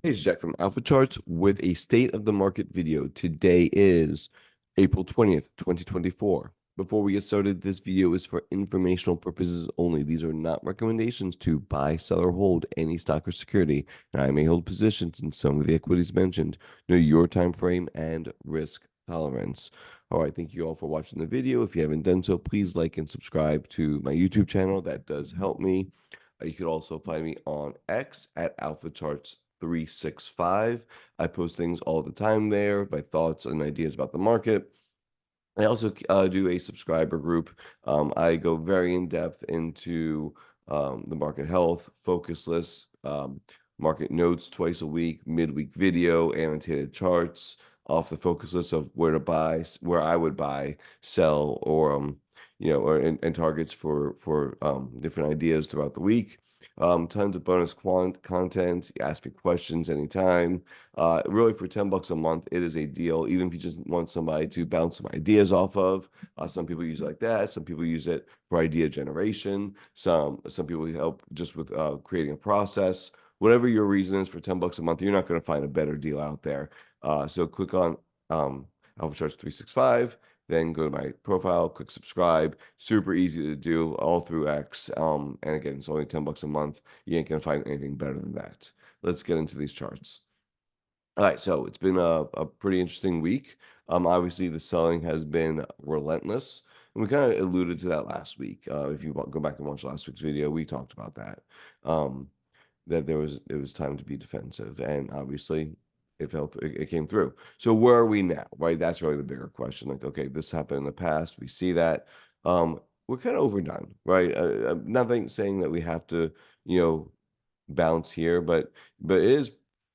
Hey, it's Jack from Alphacharts with a state of the market video. Today is April 20th, 2024. Before we get started, this video is for informational purposes only. These are not recommendations to buy, sell, or hold any stock or security. And I may hold positions in some of the equities mentioned. Know your time frame and risk tolerance. All right, thank you all for watching the video. If you haven't done so, please like and subscribe to my YouTube channel. That does help me. You could also find me on X at Alphacharts365. I post things all the time there, my thoughts and ideas about the market. I also do a subscriber group. I go very in depth into the market health, focus lists, market notes twice a week, midweek video, annotated charts off the focus list of where to buy, where I would buy, sell, or and targets for different ideas throughout the week. Tons of bonus content. You ask me questions anytime. Really, for $10 a month, it is a deal. Even if you just want somebody to bounce some ideas off of. Some people use it like that. Some people use it for idea generation. Some people help just with creating a process. Whatever your reason is, for $10 a month, you're not going to find a better deal out there. So click on Alpha 365. Then go to my profile, click subscribe. Super easy to do, all through X. And again, it's only $10 a month. You ain't gonna find anything better than that. Let's get into these charts. All right, so it's been a pretty interesting week. Obviously the selling has been relentless, and we kind of alluded to that last week. If you go back and watch last week's video, we talked about that. That it was time to be defensive, and obviously it came through. So where are we now, right? That's really the bigger question. Like, okay, this happened in the past, we see that. We're kind of overdone, right? Nothing saying that we have to, you know, bounce here, but it is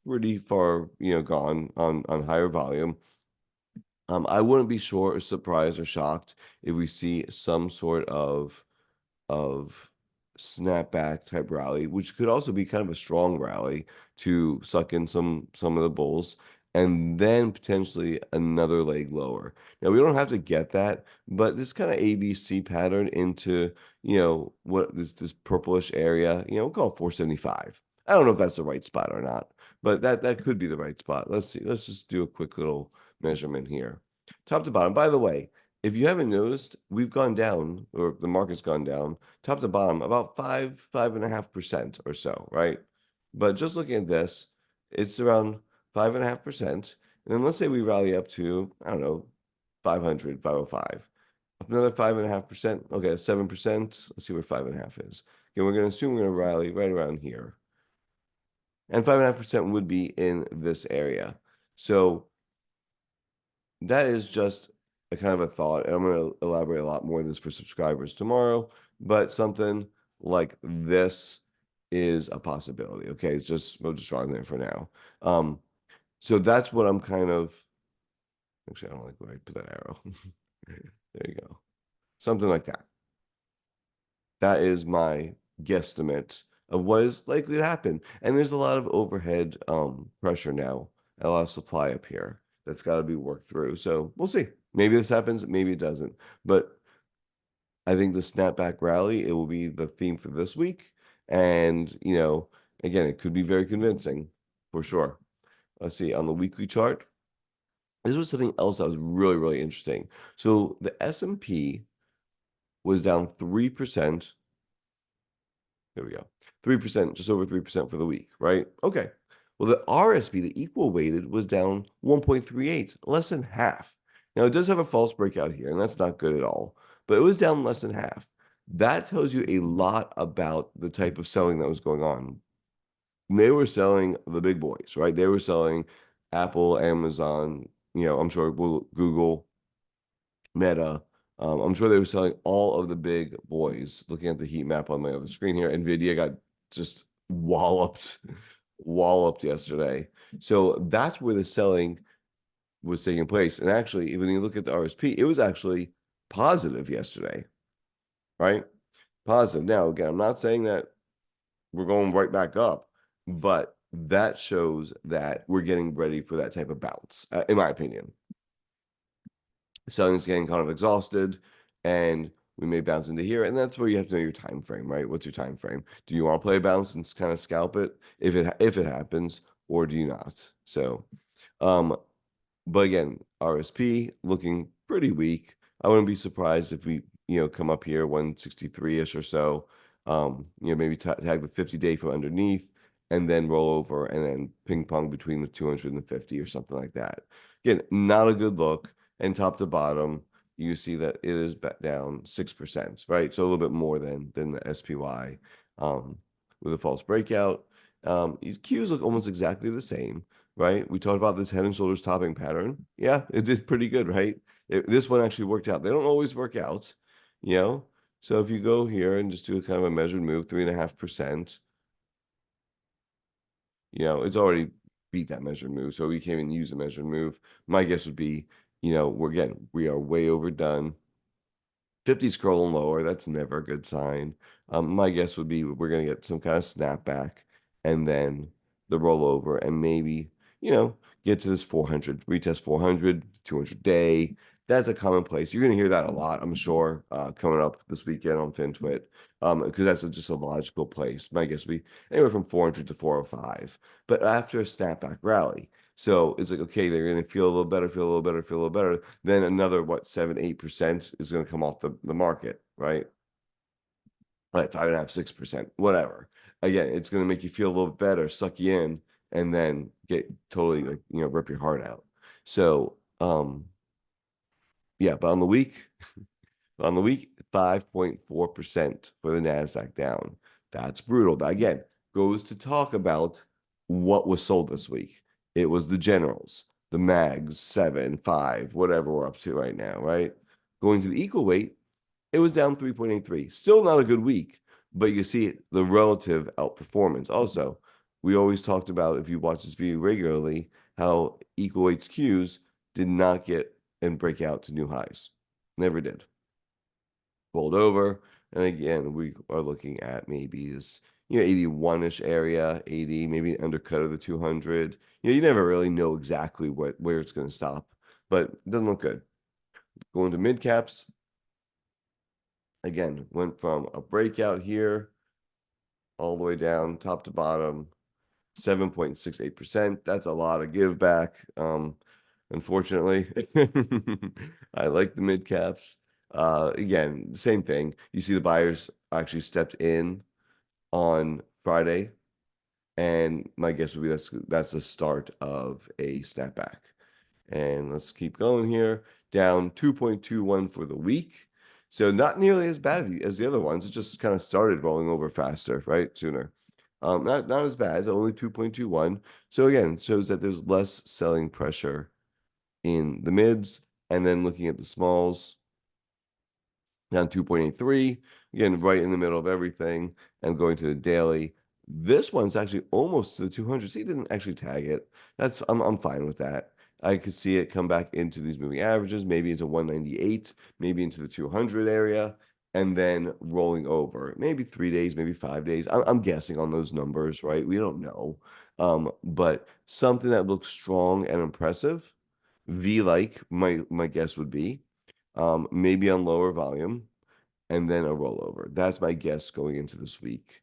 pretty far, gone on higher volume. I wouldn't be sure or surprised or shocked if we see some sort of snapback type rally, which could also be kind of a strong rally to suck in some of the bulls, and then potentially another leg lower. Now we don't have to get that, but this kind of ABC pattern into what this purplish area, we'll call it 475. I don't know if that's the right spot or not, but that could be the right spot. Let's see. Let's just do a quick little measurement here, top to bottom. By the way, if you haven't noticed, we've gone down, or the market's gone down, top to bottom, about 5.5% or so, right? But just looking at this, it's around 5.5%. And then let's say we rally up to, I don't know, 500, 505. Another 5.5%. Okay, 7%. Let's see where 5.5 is. Okay, we're going to assume we're going to rally right around here. And 5.5% would be in this area. So that is just a kind of a thought, and I'm going to elaborate a lot more on this for subscribers tomorrow, but something like this is a possibility. Okay, we'll just draw in there for now. So that's what I'm kind of, actually, I don't like where I put that arrow. There you go. Something like that. That is my guesstimate of what is likely to happen. And there's a lot of overhead pressure now, a lot of supply up here that's got to be worked through. So we'll see. Maybe this happens, maybe it doesn't. But I think the snapback rally, it will be the theme for this week. And, again, it could be very convincing for sure. Let's see, on the weekly chart, this was something else that was really, really interesting. So the S&P was down 3%. There we go. 3%, just over 3% for the week, right? Okay. Well, the RSP, the equal weighted, was down 1.38, less than half. Now, it does have a false breakout here, and that's not good at all, but it was down less than half. That tells you a lot about the type of selling that was going on. They were selling the big boys, right? They were selling Apple, Amazon, I'm sure Google, Meta. I'm sure they were selling all of the big boys. Looking at the heat map on my other screen here, Nvidia got just walloped yesterday. So that's where the selling was taking place. And actually, when you look at the RSP, it was actually positive yesterday, right? Positive. Now, again, I'm not saying that we're going right back up, but that shows that we're getting ready for that type of bounce, in my opinion. Selling is getting kind of exhausted, and We may bounce into here, and that's where you have to know your time frame, right? What's your time frame? Do you want to play a bounce and kind of scalp it if it happens, or do you not? So, um, but again, RSP looking pretty weak. I wouldn't be surprised if we, come up here 163-ish or so. Maybe tag the 50-day from underneath and then roll over and then ping pong between the 200 and the 50 or something like that. Again, not a good look. And top to bottom, you see that it is down 6%, right? So a little bit more than the SPY with a false breakout. These Qs look almost exactly the same, right? We talked about this head and shoulders topping pattern. Yeah, it did pretty good, right? This one actually worked out. They don't always work out, you know? So if you go here and just do a kind of a measured move, 3.5%, it's already beat that measured move. So we can't even use a measured move. My guess would be, we are way overdone. 50 scrolling lower, that's never a good sign. My guess would be we're going to get some kind of snapback and then the rollover and maybe, get to this 400, retest 400, 200 day. That's a commonplace. You're going to hear that a lot, I'm sure, coming up this weekend on FinTwit, because that's just a logical place. My guess would be anywhere from 400 to 405. But after a snapback rally, so it's like, okay, they're going to feel a little better, feel a little better, feel a little better. Then another, 7, 8% is going to come off the market, right? Like 5.5, 6%, whatever. Again, it's going to make you feel a little bit better, suck you in, and then get totally, like, rip your heart out. So, yeah, but on the week, 5.4% for the NASDAQ down. That's brutal. That, again, goes to talk about what was sold this week. It was the generals, the mags, 7, 5, whatever we're up to right now, right? Going to the equal weight, it was down 3.83. Still not a good week, but you see the relative outperformance. Also, we always talked about, if you watch this video regularly, how equal weights Qs did not get and break out to new highs. Never did. Rolled over. And again, we are looking at maybe this, 81-ish area, 80, maybe an undercut of the 200. You never really know exactly where it's going to stop, but it doesn't look good. Going to mid caps, again, went from a breakout here all the way down, top to bottom, 7.68%. That's a lot of give back. Unfortunately, I like the mid caps. Again, same thing. You see the buyers actually stepped in on Friday, and my guess would be that's the start of a snapback. And let's keep going here. Down 2.21 for the week. So not nearly as bad as the other ones. It just kind of started rolling over faster, right? Sooner. Not as bad, only 2.21. So again, shows that there's less selling pressure in the mids. And then looking at the smalls, down 2.83, again, right in the middle of everything. And going to the daily, this one's actually almost to the 200. See, it didn't actually tag it. I'm fine with that. I could see it come back into these moving averages, maybe into 198, maybe into the 200 area, and then rolling over. Maybe 3 days, maybe 5 days. I'm guessing on those numbers, right? We don't know. But something that looks strong and impressive, V-like, my guess would be, maybe on lower volume, and then a rollover. That's my guess going into this week.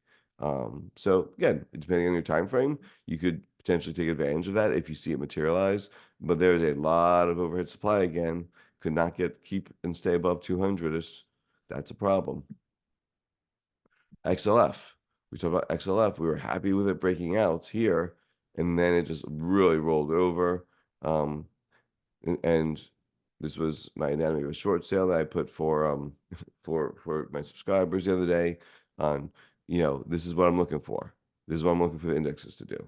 So again, depending on your time frame, you could potentially take advantage of that if you see it materialize. But there's a lot of overhead supply again. Could not keep and stay above 200. That's a problem. XLF. We talked about XLF. We were happy with it breaking out here, and then it just really rolled over. And this was my anatomy of a short sale that I put for for my subscribers the other day on, this is what I'm looking for. This is what I'm looking for the indexes to do.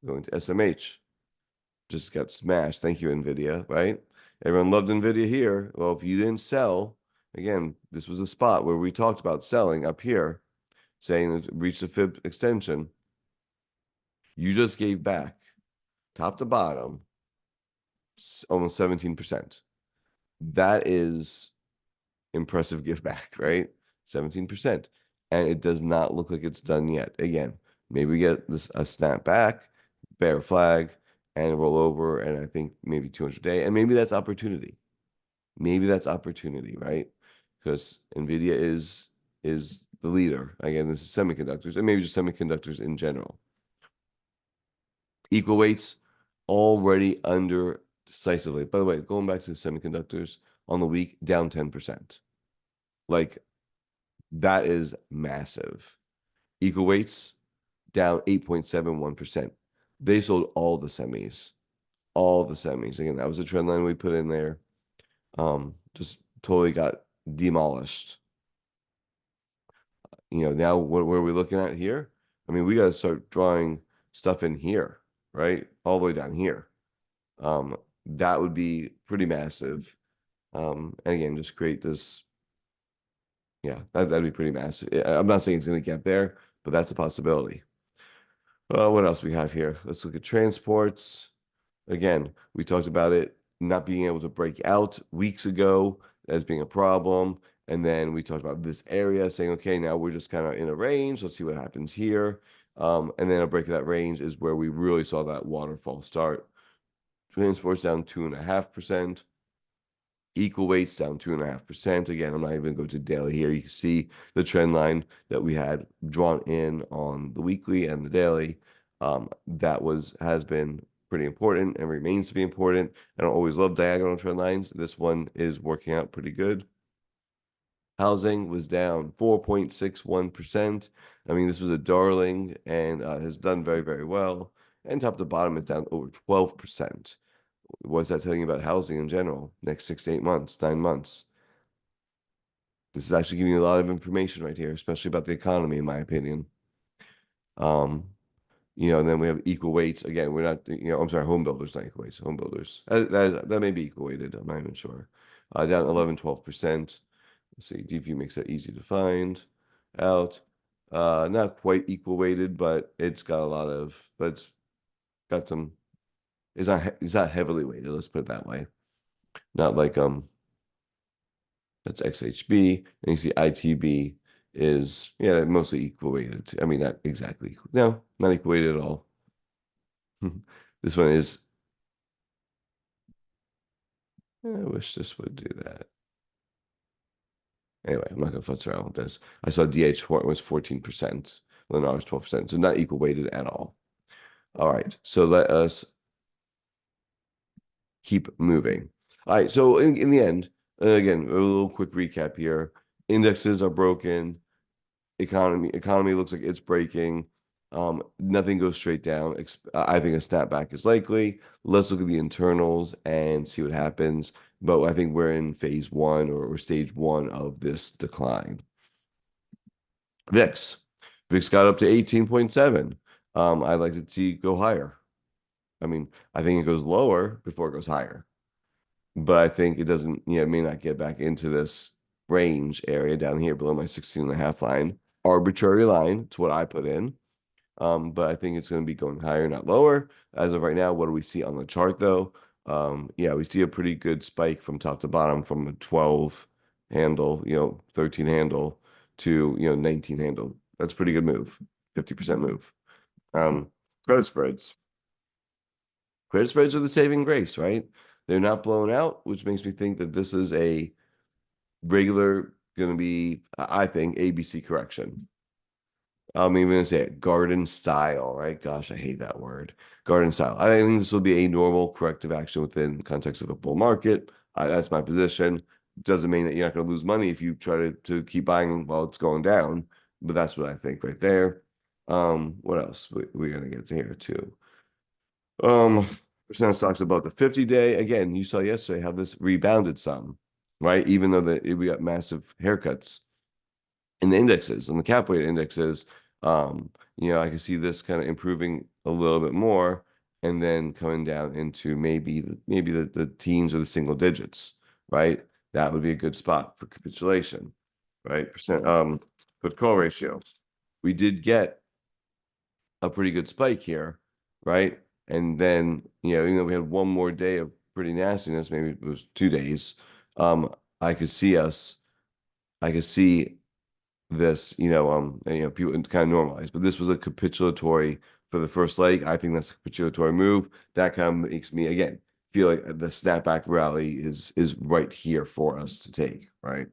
Going to SMH, just got smashed. Thank you, NVIDIA, right? Everyone loved NVIDIA here. Well, if you didn't sell, again, this was a spot where we talked about selling up here, saying it reached a fib extension. You just gave back, top to bottom, almost 17%. That is impressive give back, right? 17%. And it does not look like it's done yet. Again, maybe we get a snap back, bear flag, and roll over, and I think maybe 200 day, and maybe that's opportunity. Maybe that's opportunity, right? because Nvidia is the leader. Again, this is semiconductors, and maybe just semiconductors in general. Equal weights already under decisively. By the way, going back to the semiconductors on the week, down 10%. Like, that is massive. Equal weights down 8.71%. They sold all the semis. All the semis. Again, that was a trend line we put in there. Just totally got demolished. Now what are we looking at here? I mean, we got to start drawing stuff in here, right? All the way down here. That would be pretty massive. And again, just create this. Yeah, that'd be pretty massive. I'm not saying it's going to get there, but that's a possibility. What else we have here? Let's look at transports. Again, we talked about it not being able to break out weeks ago as being a problem. And then we talked about this area saying, okay, now we're just kind of in a range. Let's see what happens here. And then a break of that range is where we really saw that waterfall start. Transports down 2.5%. Equal weights down 2.5%. Again, I'm not even going to daily here. You can see the trend line that we had drawn in on the weekly and the daily. That has been pretty important and remains to be important. I don't always love diagonal trend lines. This one is working out pretty good. Housing was down 4.61%. I mean, this was a darling and has done very, very well. And top to bottom, it's down over 12%. What's that telling you about housing in general? Next 6 to 8 months, 9 months. This is actually giving you a lot of information right here, especially about the economy, in my opinion. And then we have equal weights. Again, we're not, I'm sorry, home builders, not equal weights, home builders. That may be equal weighted. I'm not even sure. Down 11, 12%. Let's see, DV makes that easy to find out. Not quite equal weighted, but it's got a lot of, but it's got some, it's not heavily weighted, let's put it that way. Not like, that's XHB, and you see ITB is, mostly equal weighted. I mean, not exactly equal. No, not equal weighted at all. This one is, I wish this would do that. Anyway, I'm not going to futz around with this. I saw DH was 14%, Lennar is 12%, so not equal weighted at all. All right, so let us keep moving. All right, so in the end, again, a little quick recap here. Indexes are broken. Economy looks like it's breaking. Nothing goes straight down. I think a snapback is likely. Let's look at the internals and see what happens. But I think we're in phase one or stage one of this decline. VIX got up to 18.7. I'd like to see it go higher. I mean, I think it goes lower before it goes higher. But I think it doesn't, it may not get back into this range area down here below my 16.5 line. Arbitrary line, it's what I put in. But I think it's going to be going higher, not lower. As of right now, what do we see on the chart though? We see a pretty good spike from top to bottom from a 12 handle, 13 handle to, 19 handle. That's a pretty good move, 50% move. Credit spreads. Credit spreads are the saving grace, right? They're not blown out, which makes me think that this is a regular, going to be, I think, ABC correction. I'm even gonna say it, garden style, right? Gosh, I hate that word. Garden style. I think this will be a normal corrective action within context of a bull market. That's my position. Doesn't mean that you're not going to lose money if you try to keep buying while it's going down, but that's what I think right there. What else we're gonna get to here too? Percent of stocks above the 50-day. Again, you saw yesterday how this rebounded some, right? Even though we got massive haircuts in the indexes, in the cap weight indexes. I can see this kind of improving a little bit more and then coming down into maybe the teens or the single digits, right? That would be a good spot for capitulation, right? Put call ratio. We did get a pretty good spike here, right? And then, even though we had one more day of pretty nastiness, maybe it was 2 days, I could see this, people kind of normalize, but this was a capitulatory for the first leg. I think that's a capitulatory move. That kind of makes me, again, feel like the snapback rally is right here for us to take, right?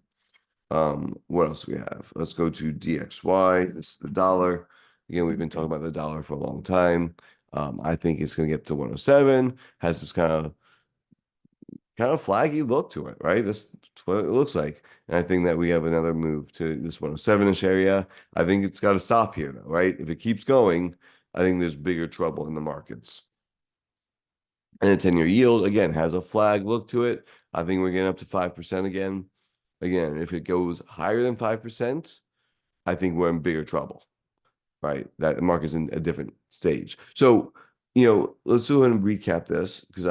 What else do we have? Let's go to DXY. This is the dollar. Again, we've been talking about the dollar for a long time. I think it's going to get to 107. Has this kind of flaggy look to it, right? This is what it looks like. And I think that we have another move to this 107-ish area. I think it's got to stop here, though, right? If it keeps going, I think there's bigger trouble in the markets. And the 10-year yield, again, has a flag look to it. I think we're getting up to 5% again. Again, if it goes higher than 5%, I think we're in bigger trouble, right? That the market's in a different stage. So, let's go ahead and recap this because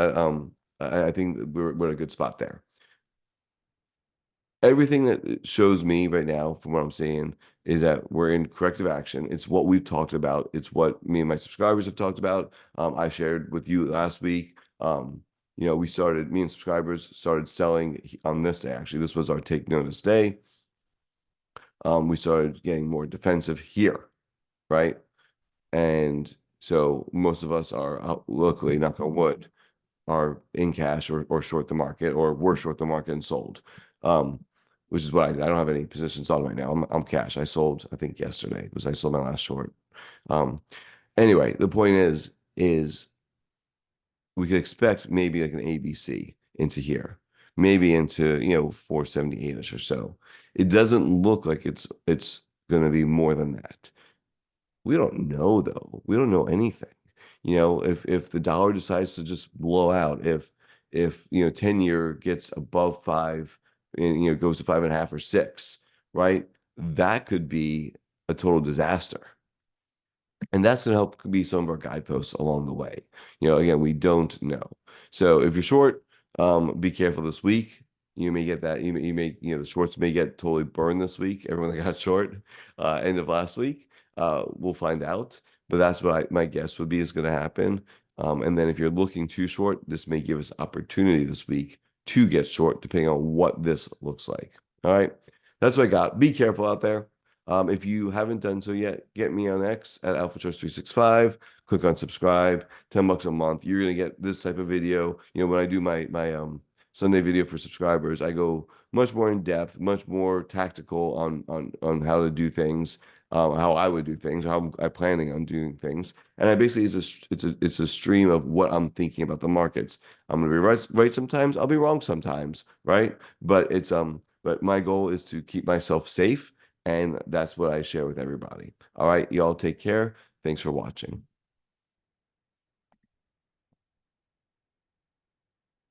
I think we're at a good spot there. Everything that it shows me right now, from what I'm seeing, is that we're in corrective action. It's what we've talked about. It's what me and my subscribers have talked about. I shared with you last week. Me and subscribers started selling on this day. Actually, this was our take notice day. We started getting more defensive here, right? And so most of us are, luckily, knock on wood, are in cash or short the market, or we're short the market and sold. Which is what I did. I don't have any positions on right now. I'm cash. I sold, I think yesterday was I sold my last short. Um, anyway, the point is we could expect maybe like an ABC into here, maybe into 478-ish or so. It doesn't look like it's going to be more than that. We don't know though. We don't know anything. If the dollar decides to just blow out, if 10-year gets above 5 and goes to 5.5 or 6, right? That could be a total disaster. And that's going to help be some of our guideposts along the way. Again, we don't know. So if you're short, be careful this week. You may get that. The shorts may get totally burned this week. Everyone that got short end of last week. We'll find out. But that's what my guess would be is going to happen. And then if you're looking too short, this may give us opportunity this week to get short, depending on what this looks like. All right. That's what I got. Be careful out there. If you haven't done so yet, get me on X at Alphacharts365. Click on subscribe. $10 a month. You're gonna get this type of video. When I do my Sunday video for subscribers, I go much more in depth, much more tactical on how to do things, how I would do things, how I'm planning on doing things. And I basically it's a stream of what I'm thinking about the markets. I'm gonna be right sometimes. I'll be wrong sometimes, right? But my goal is to keep myself safe. And that's what I share with everybody. All right, y'all take care. Thanks for watching.